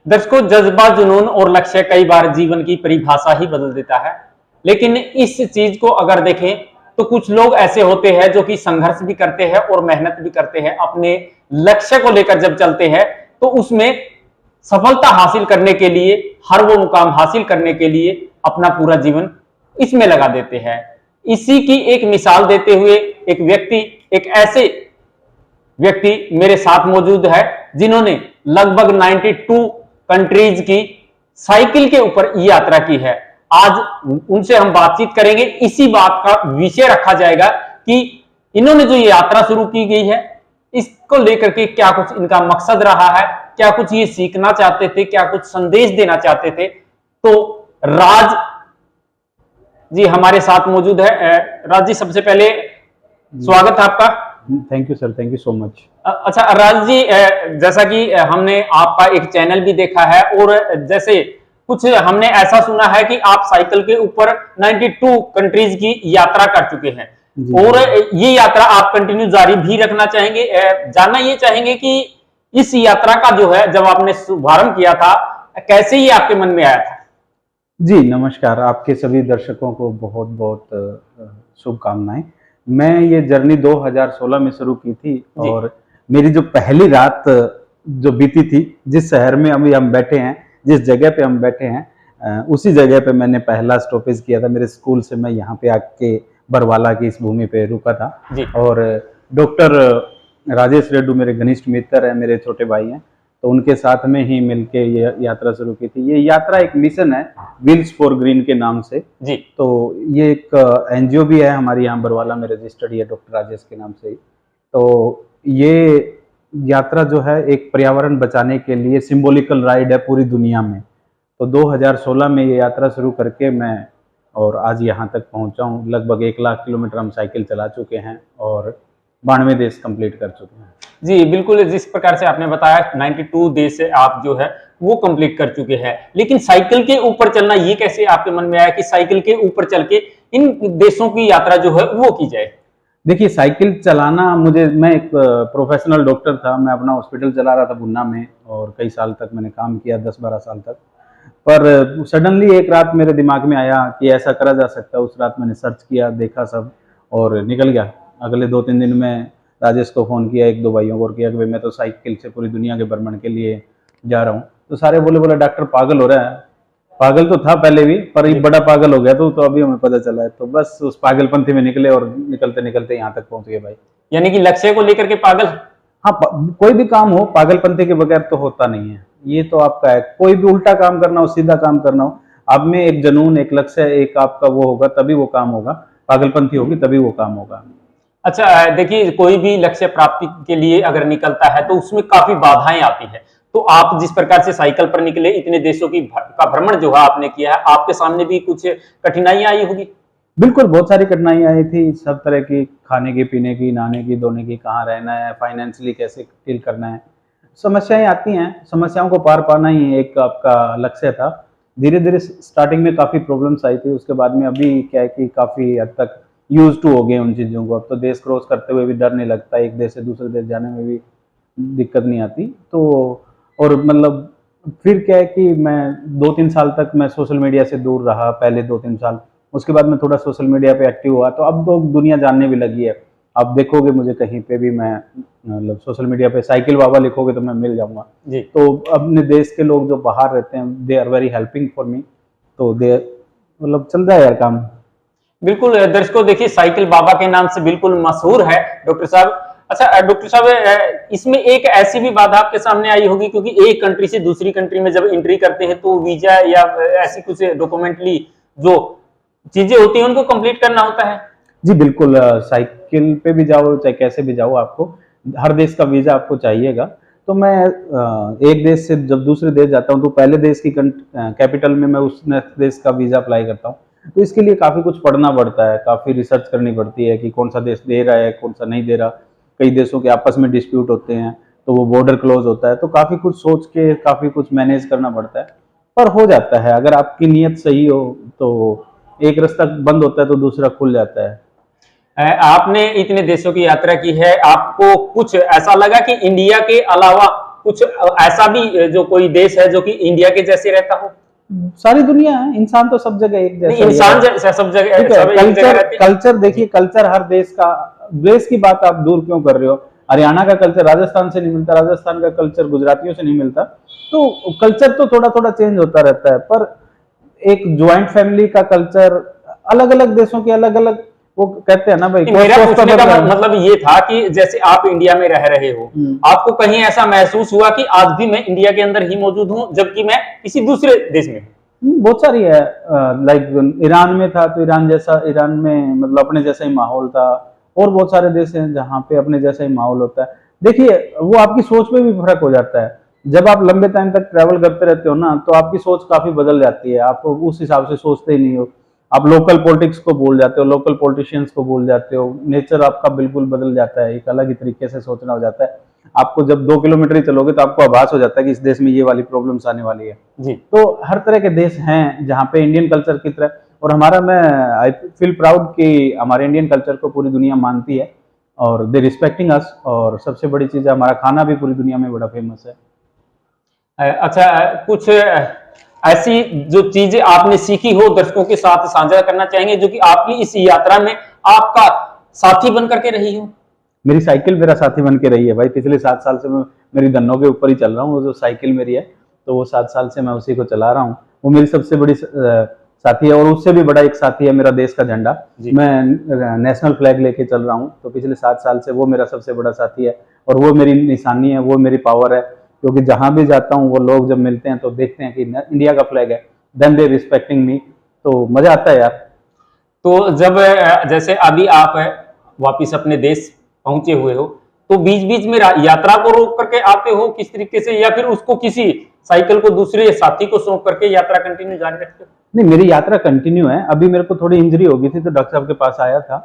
दर्शकों, जज्बा, जुनून और लक्ष्य कई बार जीवन की परिभाषा ही बदल देता है। लेकिन इस चीज को अगर देखें तो कुछ लोग ऐसे होते हैं जो कि संघर्ष भी करते हैं और मेहनत भी करते हैं। अपने लक्ष्य को लेकर जब चलते हैं तो उसमें सफलता हासिल करने के लिए, हर वो मुकाम हासिल करने के लिए अपना पूरा जीवन इसमें लगा देते हैं। इसी की एक मिसाल देते हुए एक ऐसे व्यक्ति मेरे साथ मौजूद है जिन्होंने लगभग 92 कंट्रीज की साइकिल के ऊपर यात्रा की है। आज उनसे हम बातचीत करेंगे। इसी बात का विषय रखा जाएगा कि इन्होंने जो ये यात्रा शुरू की गई है, इसको लेकर के क्या कुछ इनका मकसद रहा है, क्या कुछ ये सीखना चाहते थे, क्या कुछ संदेश देना चाहते थे। तो राज जी हमारे साथ मौजूद है। राज जी, सबसे पहले स्वागत है आपका। Thank you sir, thank you so much. अच्छा राज जी, जैसा कि हमने आपका एक चैनल भी देखा है और जैसे कुछ हमने ऐसा सुना है कि आप साइकिल के ऊपर 92 कंट्रीज की यात्रा कर चुके हैं और ये यात्रा आप कंटिन्यू जारी भी रखना चाहेंगे। जानना ये चाहेंगे कि इस यात्रा का जो है, जब आपने शुभारंभ किया था, कैसे ये आपके मन में आया था? जी नमस्कार, आपके सभी दर्शकों को बहुत बहुत शुभकामनाएं। मैं ये जर्नी 2016 में शुरू की थी और मेरी जो पहली रात जो बीती थी, जिस शहर में अभी हम बैठे हैं, जिस जगह पे हम बैठे हैं, उसी जगह पे मैंने पहला स्टॉपेज किया था। मेरे स्कूल से मैं यहाँ पे आके बरवाला की इस भूमि पे रुका था और डॉक्टर राजेश रेड्डू मेरे घनिष्ठ मित्र हैं, मेरे छोटे भाई हैं, तो उनके साथ में ही मिलके ये यात्रा शुरू की थी। ये यात्रा एक मिशन है, व्हील्स फॉर ग्रीन के नाम से जी। तो ये एक एनजीओ भी है हमारी यहाँ बरवाला में रजिस्टर्ड है, डॉक्टर राजेश के नाम से ही। तो ये यात्रा जो है एक पर्यावरण बचाने के लिए सिंबॉलिकल राइड है पूरी दुनिया में। तो 2016 में ये यात्रा शुरू करके मैं और आज यहाँ तक पहुँचा हूँ। लगभग 1 लाख किलोमीटर हम साइकिल चला चुके हैं और 92 देश कंप्लीट कर चुके हैं। जी बिल्कुल, जिस प्रकार से आपने बताया 92 देश से आप जो है वो कंप्लीट कर चुके हैं। लेकिन साइकिल के ऊपर चलना, ये कैसे आपके मन में आया कि साइकिल के ऊपर चल के इन देशों की यात्रा जो है वो की जाए? देखिए, साइकिल चलाना मैं एक प्रोफेशनल डॉक्टर था। मैं अपना हॉस्पिटल चला रहा था गुन्ना में और कई साल तक मैंने काम किया, 10-12 साल तक। पर सडनली एक रात मेरे दिमाग में आया कि ऐसा करा जा सकता है। उस रात मैंने सर्च किया, देखा सब और निकल गया। अगले 2-3 दिन में राजेश को फ़ोन किया, 1-2 भाइयों को किया कि भाई मैं तो साइकिल से पूरी दुनिया के भ्रमण के लिए जा रहा हूँ। तो सारे बोले डॉक्टर पागल हो रहा है। पागल तो था पहले भी, पर ये बड़ा पागल हो गया तो अभी हमें पता चला है। तो बस उस पागलपंथी में निकले और निकलते निकलते यहाँ तक पहुँच गए भाई। यानी कि लक्ष्य को लेकर के पागल? हाँ, कोई भी काम हो पागलपंथी के बगैर तो होता नहीं है। ये तो आपका है, कोई भी उल्टा काम करना हो, सीधा काम करना हो, आप में एक जुनून, एक लक्ष्य, एक आपका वो होगा तभी वो काम होगा। पागलपंथी होगी तभी वो काम होगा। अच्छा देखिए, कोई भी लक्ष्य प्राप्ति के लिए अगर निकलता है तो उसमें काफी बाधाएं आती है। तो आप जिस प्रकार से साइकिल पर निकले, इतने देशों का भ्रमण जो है आपने किया है, आपके सामने भी कुछ कठिनाइयां आई होगी? बिल्कुल, बहुत सारी कठिनाइयां आई थी, सब तरह की, खाने की, पीने की, नहाने की, धोने की, कहाँ रहना है, फाइनेंशियली कैसे डील करना है, समस्याएं आती हैं। समस्याओं को पार पाना ही एक आपका लक्ष्य था। धीरे धीरे स्टार्टिंग में काफ़ी प्रॉब्लम्स आई थी, उसके बाद में अभी क्या है कि काफ़ी हद तक यूज टू हो गए उन चीज़ों को। अब तो देश क्रॉस करते हुए भी डर नहीं लगता, एक देश से दूसरे देश जाने में भी दिक्कत नहीं आती। तो और मतलब फिर क्या है कि मैं 2-3 साल तक मैं सोशल मीडिया से दूर रहा, पहले 2-3 साल। उसके बाद मैं थोड़ा सोशल मीडिया पे एक्टिव हुआ, तो अब तो दुनिया जानने भी लगी है। आप देखोगे मुझे कहीं पे भी, मैं मतलब सोशल मीडिया पे साइकिल बाबा लिखोगे तो मैं मिल जाऊंगा जी। तो अपने देश के लोग जो बाहर रहते हैं, they are very helping for me. तो दे मतलब चल रहा है यार काम। बिल्कुल दर्शकों, देखिए साइकिल बाबा के नाम से बिल्कुल मशहूर है डॉक्टर साहब। अच्छा डॉक्टर साहब, इसमें एक ऐसी भी बाधा आपके सामने आई होगी, क्योंकि एक कंट्री से दूसरी कंट्री में जब एंट्री करते हैं तो वीजा या ऐसी कुछ डॉक्यूमेंटली जो चीजें होती हैं उनको कंप्लीट करना होता है? जी बिल्कुल, साइकिल पे भी जाओ चाहे कैसे भी जाओ, आपको हर देश का वीजा आपको चाहिएगा। तो मैं एक देश से जब दूसरे देश जाता हूँ तो पहले देश की कैपिटल में मैं उस देश का वीजा अप्लाई करता हूँ। तो इसके लिए काफ़ी कुछ पढ़ना पड़ता है, काफ़ी रिसर्च करनी पड़ती है कि कौन सा देश दे रहा है, कौन सा नहीं दे रहा। कई देशों के आपस में डिस्प्यूट होते हैं तो वो बॉर्डर क्लोज होता है, तो काफ़ी कुछ सोच के काफ़ी कुछ मैनेज करना पड़ता है, पर हो जाता है। अगर आपकी नीयत सही हो तो एक रास्ता बंद होता है तो दूसरा खुल जाता है। आपने इतने देशों की यात्रा की है, आपको कुछ ऐसा लगा कि इंडिया के अलावा कुछ ऐसा भी जो कोई देश है जो कि इंडिया के जैसे रहता हो? सारी दुनिया है, इंसान तो सब जगह एक जैसा ही है। इंसान जैसा सब जगह, ठीक है, सब एक जगह कल्चर रहते हैं। कल्चर देखिए, कल्चर हर देश की बात आप दूर क्यों कर रहे हो? हरियाणा का कल्चर राजस्थान से नहीं मिलता, राजस्थान का कल्चर गुजरातियों से नहीं मिलता। तो कल्चर तो थोड़ा थोड़ा चेंज होता रहता है, पर एक ज्वाइंट फैमिली का कल्चर अलग अलग देशों के अलग अलग, वो कहते हैं ना भाई, मेरा cost of पूछने का living। मतलब ये था कि जैसे आप इंडिया में रह रहे हो, आपको कहीं ऐसा महसूस हुआ कि आज भी मैं इंडिया के अंदर ही मौजूद हूं जबकि मैं किसी दूसरे देश में हूं? बहुत सारी है। लाइक ईरान में था तो ईरान में मतलब अपने जैसा ही माहौल था, और बहुत सारे देश हैं जहाँ पे अपने जैसा ही माहौल होता है। देखिए, वो आपकी सोच में भी फर्क हो जाता है। जब आप लंबे टाइम तक ट्रैवल करते रहते हो ना, तो आपकी सोच काफी बदल जाती है, आप उस हिसाब से सोचते ही नहीं हो। आप लोकल पॉलिटिक्स को भूल जाते हो, लोकल पॉलिटिशियंस को भूल जाते हो, नेचर आपका बिल्कुल बदल जाता है, एक अलग ही तरीके से सोचना हो जाता है। आपको जब 2 किलोमीटर ही चलोगे तो आपको आभास हो जाता है कि इस देश में ये वाली प्रॉब्लम्स आने वाली है। जी। तो हर तरह के देश हैं जहाँ पे इंडियन कल्चर की तरह, और मैं आई फील प्राउड कि हमारे इंडियन कल्चर को पूरी दुनिया मानती है और दे रिस्पेक्टिंग अस। और सबसे बड़ी चीज है, हमारा खाना भी पूरी दुनिया में बड़ा फेमस है। अच्छा, कुछ ऐसी जो चीजें आपने सीखी हो दर्शकों के साथ साझा करना चाहेंगे जो कि आपकी इस यात्रा में आपका साथी बन करके रही हो? मेरी साइकिल मेरा साथी बन के रही है भाई। पिछले 7 साल से मैं मेरी धन्नों के ऊपर ही चल रहा हूँ। वो जो साइकिल मेरी है, तो वो 7 साल से मैं उसी को चला रहा हूँ। वो मेरी सबसे बड़ी साथी है, और उससे भी बड़ा एक साथी है मेरा देश का झंडा। मैं नेशनल फ्लैग लेके चल रहा हूँ, तो पिछले 7 साल से वो मेरा सबसे बड़ा साथी है, और वो मेरी निशानी है, वो मेरी पावर है। क्योंकि जहां भी जाता हूँ, वो लोग जब मिलते हैं तो देखते हैं कि इंडिया का फ्लैग है, देन दे रिस्पेक्टिंग मी, तो मजा आता है यार। तो जब जैसे अभी आप वापिस अपने देश पहुंचे हुए हो, तो बीच बीच में यात्रा को रोक करके आते हो किस तरीके से, या फिर उसको किसी साइकिल को दूसरे साथी को सौंप करके यात्रा कंटिन्यू जारी रखते हो? नहीं, मेरी यात्रा कंटिन्यू है। अभी मेरे को थोड़ी इंजरी हो गई थी, तो डॉक्टर साहब के पास आया था।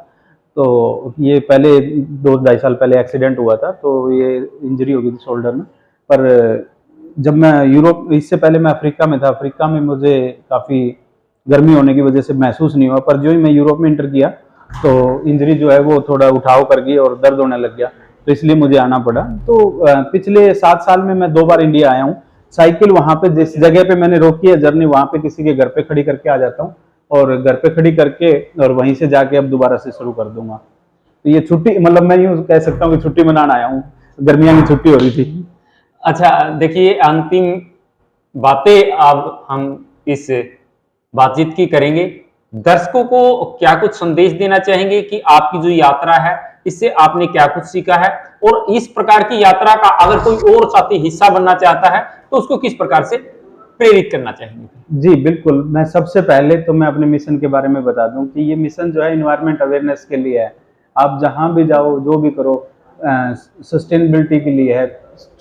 तो ये पहले 2-2.5 साल पहले एक्सीडेंट हुआ था, तो ये इंजरी हो गई थी शोल्डर में। पर जब मैं यूरोप, इससे पहले मैं अफ्रीका में था, अफ्रीका में मुझे काफ़ी गर्मी होने की वजह से महसूस नहीं हुआ, पर जो ही मैं यूरोप में इंटर किया तो इंजरी जो है वो थोड़ा उठाव कर गई और दर्द होने लग गया, तो इसलिए मुझे आना पड़ा। तो पिछले 7 साल में मैं 2 बार इंडिया आया हूँ। साइकिल वहाँ पे जिस जगह पे मैंने रोकी है जर्नी, वहाँ पे किसी के घर पे खड़ी करके आ जाता हूँ, और घर पे खड़ी करके और वहीं से जाके अब दोबारा से शुरू कर दूंगा। तो ये छुट्टी, मतलब मैं यूँ कह सकता हूँ कि छुट्टी मनाने आया हूँ, गर्मियाँ की छुट्टी हो रही थी। अच्छा, देखिए, अंतिम बातें अब हम इस बातचीत की करेंगे। दर्शकों को क्या कुछ संदेश देना चाहेंगे कि आपकी जो यात्रा है इससे आपने क्या कुछ सीखा है, और इस प्रकार की यात्रा का अगर कोई और साथी हिस्सा बनना चाहता है तो उसको किस प्रकार से प्रेरित करना चाहेंगे? जी बिल्कुल, मैं सबसे पहले तो मैं अपने मिशन के बारे में बता दूं कि ये मिशन जो है एनवायरनमेंट अवेयरनेस के लिए है। आप जहां भी जाओ, जो भी करो, सस्टेनेबिलिटी के लिए है।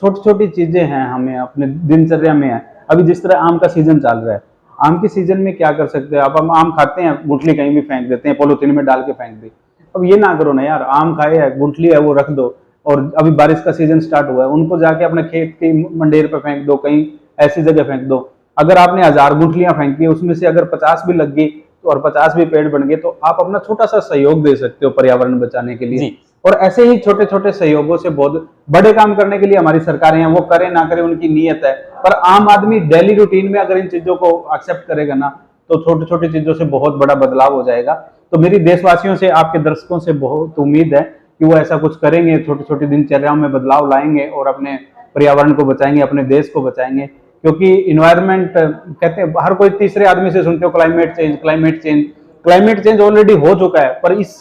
छोटी छोटी चीजें हैं, हमें अपने दिनचर्या में है। अभी जिस तरह आम का सीजन चल रहा है, आम के सीजन में क्या कर सकते हैं आप? हम आम खाते हैं, गुठली कहीं भी फेंक देते हैं, पॉलिथीन में डाल के फेंक दी। अब ये ना करो ना यार, आम खाए है, गुठली है वो रख दो, और अभी बारिश का सीजन स्टार्ट हुआ है, उनको जाके अपने खेत के मंडेर पे फेंक दो, कहीं ऐसी जगह फेंक दो। अगर आपने 1000 गुठलियां फेंकी, उसमें से अगर 50 भी लग गई और 50 भी पेड़ बन गए, तो आप अपना छोटा सा सहयोग दे सकते हो पर्यावरण बचाने के लिए। और ऐसे ही छोटे छोटे सहयोगों से बहुत बड़े काम करने के लिए हमारी सरकारें हैं, वो करें ना करें उनकी नीयत है। पर आम आदमी डेली रूटीन में अगर इन चीजों को एक्सेप्ट करेगा ना, तो छोटी छोटी चीजों से बहुत बड़ा बदलाव हो जाएगा। तो मेरी देशवासियों से, आपके दर्शकों से बहुत उम्मीद है कि वो ऐसा कुछ करेंगे, छोटी छोटी दिनचर्याओं में बदलाव लाएंगे और अपने पर्यावरण को बचाएंगे, अपने देश को बचाएंगे। क्योंकि इन्वायरमेंट कहते हैं, हर कोई तीसरे आदमी से सुनते हो climate change, climate change. Climate change already हो चुका है, पर इस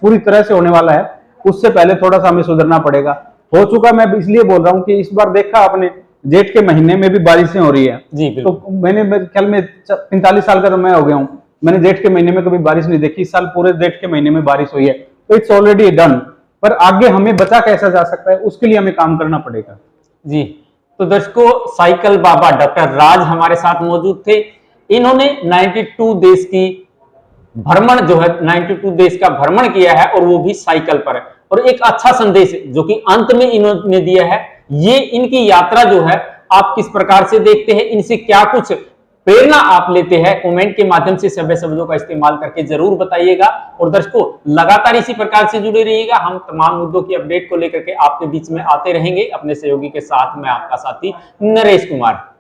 पूरी तरह से होने वाला है, उससे पहले थोड़ा सा हमें सुधरना पड़ेगा। हो चुका, मैं इसलिए बोल रहा हूँ कि इस बार देखा आपने, जेठ के महीने में भी बारिशें हो रही है। जी, तो मैंने, मेरे ख्याल में 45 साल का तो मैं हो गया हूँ, मैंने जेठ के महीने में कभी बारिश नहीं देखी। इस साल पूरे जेठ के महीने में बारिश हुई है, तो इट्स ऑलरेडी डन। पर आगे हमें बचा कैसा जा सकता है, उसके लिए हमें काम करना पड़ेगा। जी, तो दर्शकों, साइकिल बाबा डॉक्टर राज हमारे साथ मौजूद थे। इन्होंने 92 देश की भ्रमण जो है, 92 देश का भ्रमण किया है, और वो भी साइकिल पर है। और एक अच्छा संदेश जो कि अंत में इन्होंने दिया है, ये इनकी यात्रा जो है आप किस प्रकार से देखते हैं, इनसे क्या कुछ प्रेरणा आप लेते हैं, कमेंट के माध्यम से सभ्य शब्दों का इस्तेमाल करके जरूर बताइएगा। और दर्शकों, लगातार इसी प्रकार से जुड़े रहिएगा, हम तमाम मुद्दों की अपडेट को लेकर के आपके बीच में आते रहेंगे। अपने सहयोगी के साथ मैं आपका साथी नरेश कुमार।